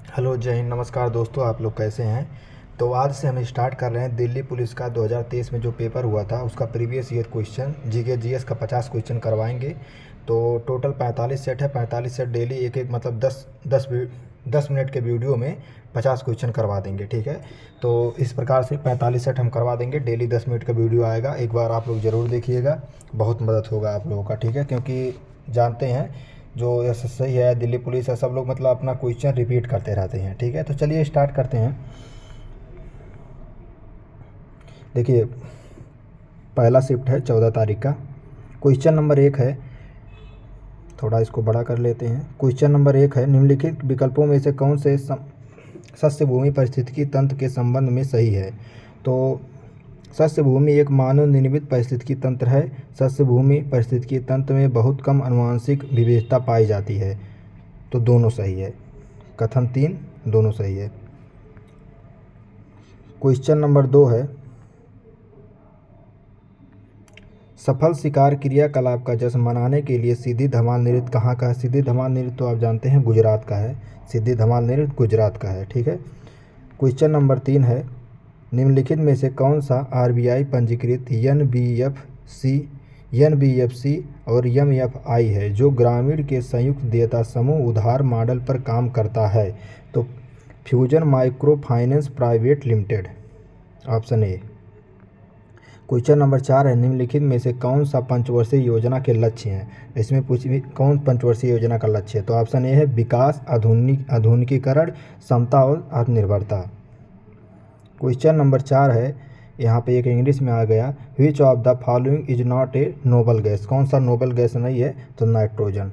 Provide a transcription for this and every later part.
Hello, जय हिंद, नमस्कार दोस्तों। आप लोग कैसे हैं? तो आज से हम स्टार्ट कर रहे हैं दिल्ली पुलिस का 2023 में जो पेपर हुआ था उसका previous year question GK GS का 50 क्वेश्चन करवाएंगे। तो टोटल 45 सेट है। 45 सेट डेली एक एक मतलब 10 मिनट के वीडियो में 50 क्वेश्चन करवा देंगे, ठीक है। तो इस प्रकार से 45 सेट हम करवा देंगे। डेली 10 मिनट का वीडियो आएगा, एक बार आप लोग ज़रूर देखिएगा, बहुत मदद होगा आप लोगों का, ठीक है। क्योंकि जानते हैं जो एसएससी है, दिल्ली पुलिस है, सब लोग मतलब अपना क्वेश्चन रिपीट करते रहते हैं, ठीक है। तो चलिए स्टार्ट करते हैं। देखिए, पहला शिफ्ट है 14 तारीख का। क्वेश्चन नंबर 1 है, थोड़ा इसको बड़ा कर लेते हैं। क्वेश्चन नंबर 1 है, निम्नलिखित विकल्पों में से कौन से सस्य भूमि पारिस्थितिकी तंत्र के संबंध में सही है? तो सस्य भूमि एक मानव निर्मित पारिस्थितिकी तंत्र है। सस्य भूमि पारिस्थितिकी तंत्र में बहुत कम आनुवंशिक विविधता पाई जाती है, तो दोनों सही है। कथन 3 दोनों सही है। क्वेश्चन नंबर 2 है, सफल शिकार क्रियाकलाप का जश्न मनाने के लिए सिद्धि धमाल नृत्य कहाँ का है? सिद्धि धमाल नृत्य तो आप जानते हैं गुजरात का है। सिद्धि धमाल नृत्य गुजरात का है, ठीक है। क्वेश्चन नंबर 3 है, निम्नलिखित में से कौन सा आरबीआई पंजीकृत एनबीएफसी और एमएफआई है जो ग्रामीण के संयुक्त देयता समूह उधार मॉडल पर काम करता है? तो fusion micro finance private limited, option A. Question number 4 है, निम्नलिखित में से कौन सा पंचवर्षीय योजना के लक्ष्य हैं? इसमें कौन पंचवर्षीय योजना का लक्ष्य है? तो ऑप्शन ए है विकास, आधुनिकीकरण, समता और आत्मनिर्भरता। क्वेश्चन नंबर 4 है, यहाँ पे एक इंग्लिश में आ गया, विच of the following is not a noble gas? कौन सा नोबल गैस नहीं है? तो नाइट्रोजन।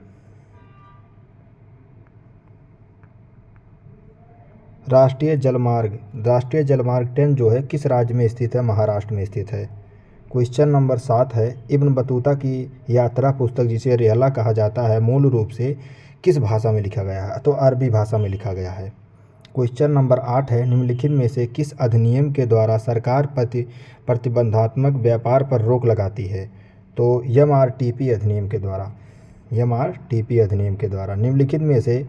राष्ट्रीय जलमार्ग 10 जो है किस राज्य में स्थित है? महाराष्ट्र में स्थित है। क्वेश्चन नंबर 7 है, इब्न बतूता की यात्रा पुस्तक जिसे रिहला कहा जाता है मूल रूप से किस भाषा में लिखा गया है? तो अरबी भाषा में लिखा गया है। क्वेश्चन नंबर 8 है, निम्नलिखित में से किस अधिनियम के द्वारा सरकार प्रतिबंधात्मक व्यापार पर रोक लगाती है? तो एमआरटीपी अधिनियम के द्वारा। एमआरटीपी अधिनियम के द्वारा। निम्नलिखित में से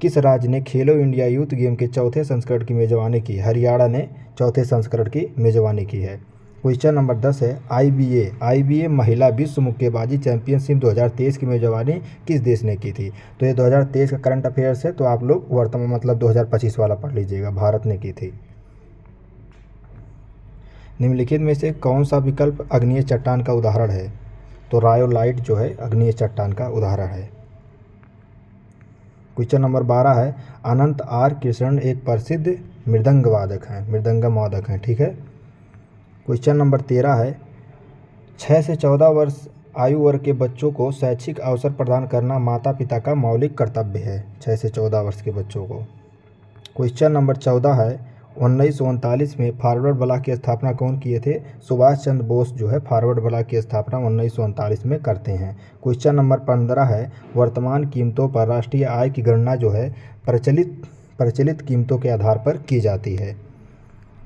किस राज्य ने खेलो इंडिया यूथ गेम के चौथे संस्करण की मेजबानी की? हरियाणा ने चौथे संस्करण की मेजबानी की है। क्वेश्चन नंबर 10 है, आईबीए महिला विश्व मुक्केबाजी चैंपियनशिप 2023 की मेजबानी किस देश ने की थी? तो ये 2023 का करंट अफेयर्स है, तो आप लोग वर्तमान मतलब 2025 वाला पढ़ लीजिएगा। भारत ने की थी। निम्नलिखित में से कौन सा विकल्प अग्निय चट्टान का उदाहरण है? तो रायोलाइट जो है अग्निय चट्टान का उदाहरण है। क्वेश्चन नंबर 12 है, अनंत आर कृष्णन एक प्रसिद्ध मृदंगम वादक हैं, ठीक है। क्वेश्चन नंबर 13 है, 6 से 14 वर्ष आयु वर्ग के बच्चों को शैक्षिक अवसर प्रदान करना माता पिता का मौलिक कर्तव्य है। 6 से 14 वर्ष के बच्चों को। क्वेश्चन नंबर 14 है, 1939 में फॉरवर्ड ब्लॉक की स्थापना कौन किए थे? सुभाष चंद्र बोस जो है फॉरवर्ड ब्लॉक की स्थापना 1939 में करते हैं। क्वेश्चन नंबर 15 है, वर्तमान कीमतों पर राष्ट्रीय आय की गणना जो है प्रचलित कीमतों के आधार पर की जाती है।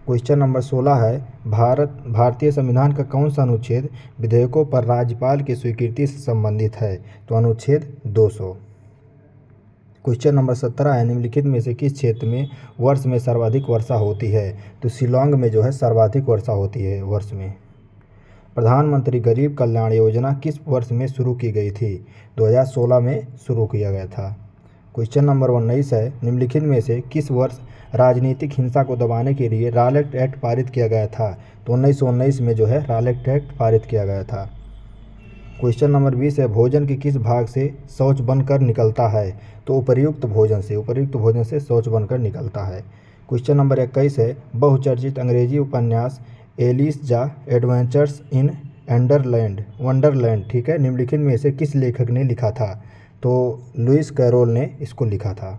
क्वेश्चन नंबर 16 है, भारतीय संविधान का कौन सा अनुच्छेद विधेयकों पर राज्यपाल की स्वीकृति से संबंधित है? तो अनुच्छेद 200। क्वेश्चन नंबर 17 है, निम्नलिखित में से किस क्षेत्र में वर्ष में सर्वाधिक वर्षा होती है? तो शिलांग में जो है सर्वाधिक वर्षा होती है वर्ष में। प्रधानमंत्री गरीब कल्याण योजना किस वर्ष में शुरू की गई थी? 2016 में शुरू किया गया था। क्वेश्चन नंबर 19 है, निम्नलिखित में से किस वर्ष राजनीतिक हिंसा को दबाने के लिए रॉलेट एक्ट पारित किया गया था? तो 1919 में जो है रॉलेट एक्ट पारित किया गया था। क्वेश्चन नंबर 20 है, भोजन के किस भाग से शौच बनकर निकलता है? तो उपर्युक्त भोजन से शौच बनकर निकलता है। क्वेश्चन नंबर 21 है, बहुचर्चित अंग्रेजी उपन्यास एलिस जा एडवेंचर्स इन वंडरलैंड, ठीक है, निम्नलिखित में से किस लेखक ने लिखा था? तो लुइस कैरोल ने इसको लिखा था।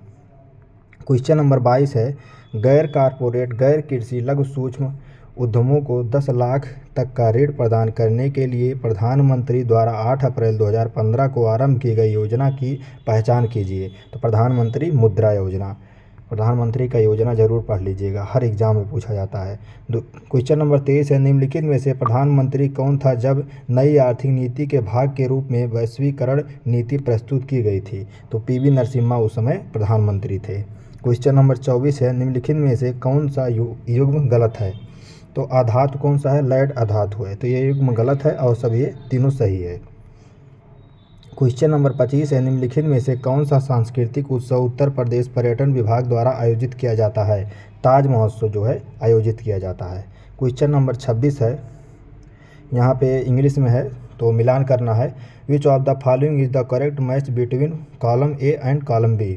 क्वेश्चन नंबर 22 है, गैर कारपोरेट गैर कृषि लघु सूक्ष्म उद्यमों को 10 लाख तक का ऋण प्रदान करने के लिए प्रधानमंत्री द्वारा 8 अप्रैल 2015 को आरंभ की गई योजना की पहचान कीजिए। तो प्रधानमंत्री मुद्रा योजना। प्रधानमंत्री का योजना जरूर पढ़ लीजिएगा, हर एग्जाम में पूछा जाता है। क्वेश्चन नंबर 23 है, निम्नलिखित में से प्रधानमंत्री कौन था जब नई आर्थिक नीति के भाग के रूप में वैश्वीकरण नीति प्रस्तुत की गई थी? तो पीवी नरसिम्हा उस समय प्रधानमंत्री थे। क्वेश्चन नंबर 24 है, निम्नलिखित में से कौन सा युग्म गलत है? तो अधातु कौन सा है? लेड अधातु है, तो ये युग्म गलत है और सब ये तीनों सही है। क्वेश्चन नंबर 25 है, निम्नलिखित में से कौन सा सांस्कृतिक उत्सव उत्तर प्रदेश पर्यटन विभाग द्वारा आयोजित किया जाता है? ताज महोत्सव जो है आयोजित किया जाता है। क्वेश्चन नंबर 26 है, यहाँ पे इंग्लिश में है तो मिलान करना है। Which of the following is the correct match between column A and column B?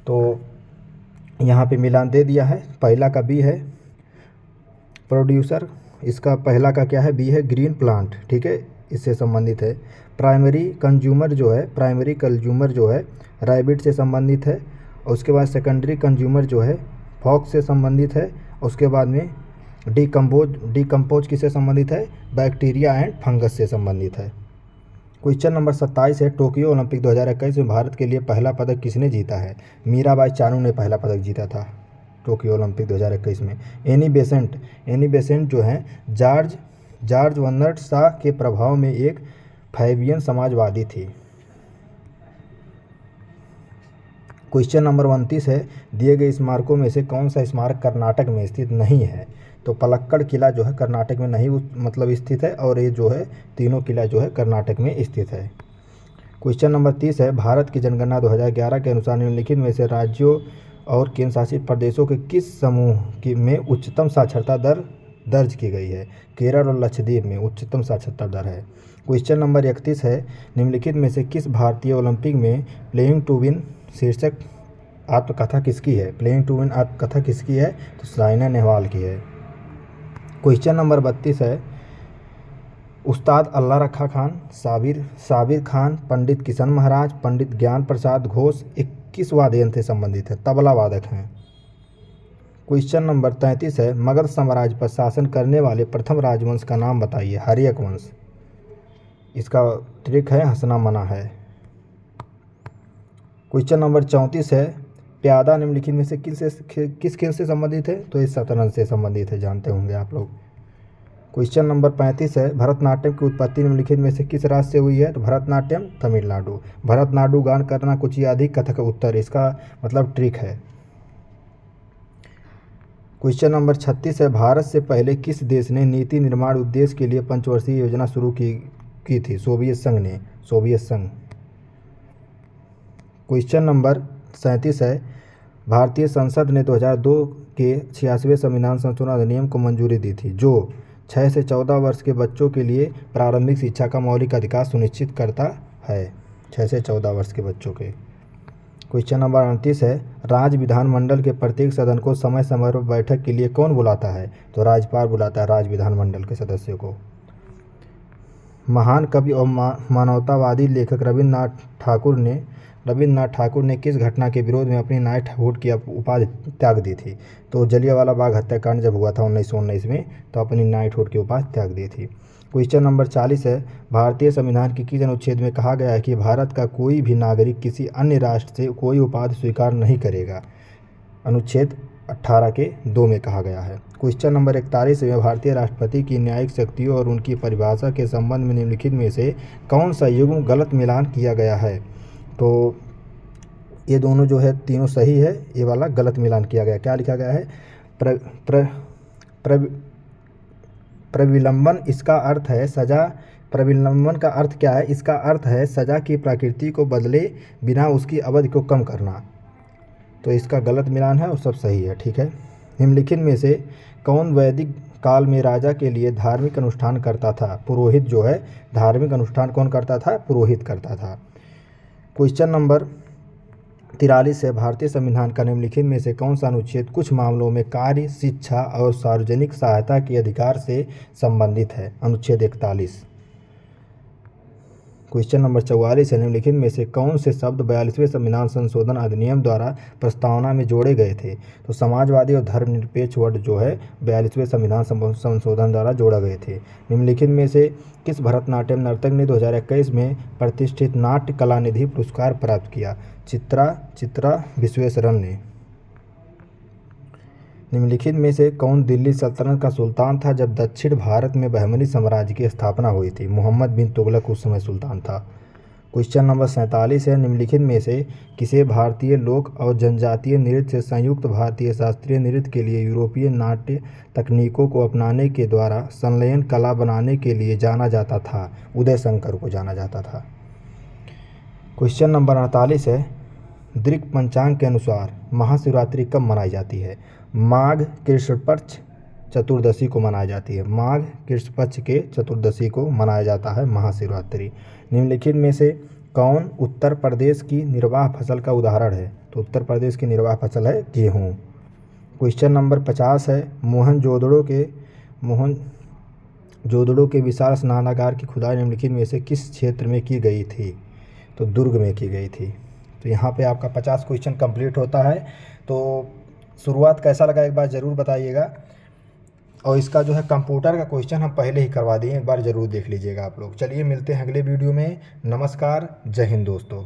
तो यहाँ पे मिलान दे दिया है। पहला का बी है प्रोड्यूसर, इसका पहला का क्या है? बी है ग्रीन प्लांट, ठीक है, इससे संबंधित है। प्राइमरी कंज्यूमर जो है रैबिट से संबंधित है। और उसके बाद सेकेंडरी कंज्यूमर जो है फॉक्स से संबंधित है। उसके बाद में डिकम्पोज किससे संबंधित है? बैक्टीरिया एंड फंगस से संबंधित है। क्वेश्चन नंबर 27 है, टोक्यो ओलंपिक 2021 में भारत के लिए पहला पदक किसने जीता है? मीराबाई चानू ने पहला पदक जीता था टोक्यो ओलंपिक 2021 में। एनी बेसेंट जो है जॉर्ज बर्नार्ड शॉ के प्रभाव में एक फैबियन समाजवादी थी। क्वेश्चन नंबर 29 है, दिए गए स्मारकों में से कौन सा स्मारक कर्नाटक में स्थित नहीं है? तो पलक्कड़ किला जो है कर्नाटक में नहीं मतलब स्थित है, और ये जो है तीनों किला जो है कर्नाटक में स्थित है। क्वेश्चन नंबर 30 है, भारत की जनगणना 2011 के अनुसार निम्नलिखित में से राज्यों और केंद्र शासित प्रदेशों के किस समूह में उच्चतम साक्षरता दर दर्ज की गई है? केरल और लक्षद्वीप में उच्चतम साक्षरता दर है। क्वेश्चन नंबर 31 है, निम्नलिखित में से किस भारतीय ओलंपिक में प्लेइंग टू विन शीर्षक आत्मकथा किसकी है? प्लेइंग टू विन आत्मकथा किसकी है? तो साइना नेहवाल की है। क्वेश्चन नंबर 32 है, उस्ताद अल्लाह रखा खान, साबिर खान, पंडित किशन महाराज, पंडित ज्ञान प्रसाद घोष किस वाद्य यंत्र से संबंधित है? तबला वादक हैं। क्वेश्चन नंबर 33 है, मगध साम्राज्य पर शासन करने वाले प्रथम राजवंश का नाम बताइए? हर्यक वंश, इसका ट्रिक है हसनामना है। क्वेश्चन नंबर 34 है, प्यादा निम्नलिखित में से किस खेल से संबंधित है? तो ये शतरंज से संबंधित है, जानते होंगे आप लोग। क्वेश्चन नंबर 35 है, भरतनाट्यम की उत्पत्ति निम्नलिखित में से किस राज्य से हुई है? तो भरतनाट्यम तमिलनाडु। भरतनाट्यम गान करना कुछ ही अधिक कथक उत्तर, इसका मतलब ट्रिक है। क्वेश्चन नंबर 36 है, भारत से पहले किस देश ने नीति निर्माण उद्देश्य के लिए पंचवर्षीय योजना शुरू की थी? सोवियत संघ। क्वेश्चन नंबर 37 है, भारतीय संसद ने 2002 के 86वें संविधान संशोधन अधिनियम को मंजूरी दी थी, जो 6 से 14 वर्ष के बच्चों के लिए प्रारंभिक शिक्षा का मौलिक अधिकार सुनिश्चित करता है। 6 से 14 वर्ष के बच्चों के। क्वेश्चन नंबर 38 है, राज्य विधानमंडल के प्रत्येक सदन को समय समय पर बैठक के लिए कौन बुलाता है? तो राज्यपाल बुलाता है राज्य विधानमंडल के सदस्यों को। महान कवि और मानवतावादी लेखक रविन्द्रनाथ ठाकुर ने किस घटना के विरोध में अपनी नाइटहुड की उपाधि त्याग दी थी? तो जलियांवाला बाग हत्याकांड जब हुआ था 1919 में, तो अपनी नाइटहुड की उपाधि त्याग दी थी। क्वेश्चन नंबर 40 है, भारतीय संविधान के किस अनुच्छेद में कहा गया है कि भारत का कोई भी नागरिक किसी अन्य राष्ट्र से कोई उपाधि स्वीकार नहीं करेगा? अनुच्छेद 18 के 2 में कहा गया है। क्वेश्चन नंबर 41 में, भारतीय राष्ट्रपति की न्यायिक शक्तियों और उनकी परिभाषा के संबंध में निम्नलिखित में से कौन सा युग्म गलत मिलान किया गया है? तो ये दोनों जो है तीनों सही है, ये वाला गलत मिलान किया गया। क्या लिखा गया है? प्रविलंबन, इसका अर्थ है सजा। प्रविलंबन का अर्थ क्या है? इसका अर्थ है सजा की प्रकृति को बदले बिना उसकी अवधि को कम करना। तो इसका गलत मिलान है और सब सही है, ठीक है। निम्नलिखित में से कौन वैदिक काल में राजा के लिए धार्मिक अनुष्ठान करता था? पुरोहित जो है धार्मिक अनुष्ठान कौन करता था? पुरोहित करता था। क्वेश्चन नंबर 43 है, भारतीय संविधान का निम्नलिखित में से कौन सा अनुच्छेद कुछ मामलों में कार्य, शिक्षा और सार्वजनिक सहायता के अधिकार से संबंधित है? अनुच्छेद 41। क्वेश्चन नंबर 44 है, निम्नलिखित में से कौन से शब्द 42वें संविधान संशोधन अधिनियम द्वारा प्रस्तावना में जोड़े गए थे? तो समाजवादी और धर्मनिरपेक्ष वर्ड जो है 42वें संविधान संशोधन द्वारा जोड़ा गए थे। निम्नलिखित में से किस भरतनाट्यम नर्तक ने 2021 में प्रतिष्ठित नाट्य कला निधि पुरस्कार प्राप्त किया? चित्रा विश्वेश्वरन ने। निम्नलिखित में से कौन दिल्ली सल्तनत का सुल्तान था जब दक्षिण भारत में बहमनी साम्राज्य की स्थापना हुई थी? मोहम्मद बिन तुगलक उस समय सुल्तान था। क्वेश्चन नंबर 47 है, निम्नलिखित में से किसे भारतीय लोक और जनजातीय नृत्य से संयुक्त भारतीय शास्त्रीय नृत्य के लिए यूरोपीय नाट्य तकनीकों को अपनाने के द्वारा संलयन कला बनाने के लिए जाना जाता था? उदय शंकर को जाना जाता था। क्वेश्चन नंबर 48 है, दृक पंचांग के अनुसार महाशिवरात्रि कब मनाई जाती है? माघ कृष्ण पक्ष चतुर्दशी को मनाई जाती है। माघ कृष्ण पक्ष के चतुर्दशी को मनाया जाता है महाशिवरात्रि। निम्नलिखित में से कौन उत्तर प्रदेश की निर्वाह फसल का उदाहरण है? तो उत्तर प्रदेश की निर्वाह फसल है गेहूँ। क्वेश्चन नंबर 50 है, मोहनजोदड़ो के विशाल स्नानागार की खुदाई निम्नलिखित में से किस क्षेत्र में की गई थी? तो दुर्ग में की गई थी। तो यहाँ पे आपका 50 क्वेश्चन कंप्लीट होता है। तो शुरुआत कैसा लगा एक बार ज़रूर बताइएगा, और इसका जो है कंप्यूटर का क्वेश्चन हम पहले ही करवा दिए, एक बार ज़रूर देख लीजिएगा आप लोग। चलिए मिलते हैं अगले वीडियो में। नमस्कार, जय हिंद दोस्तों।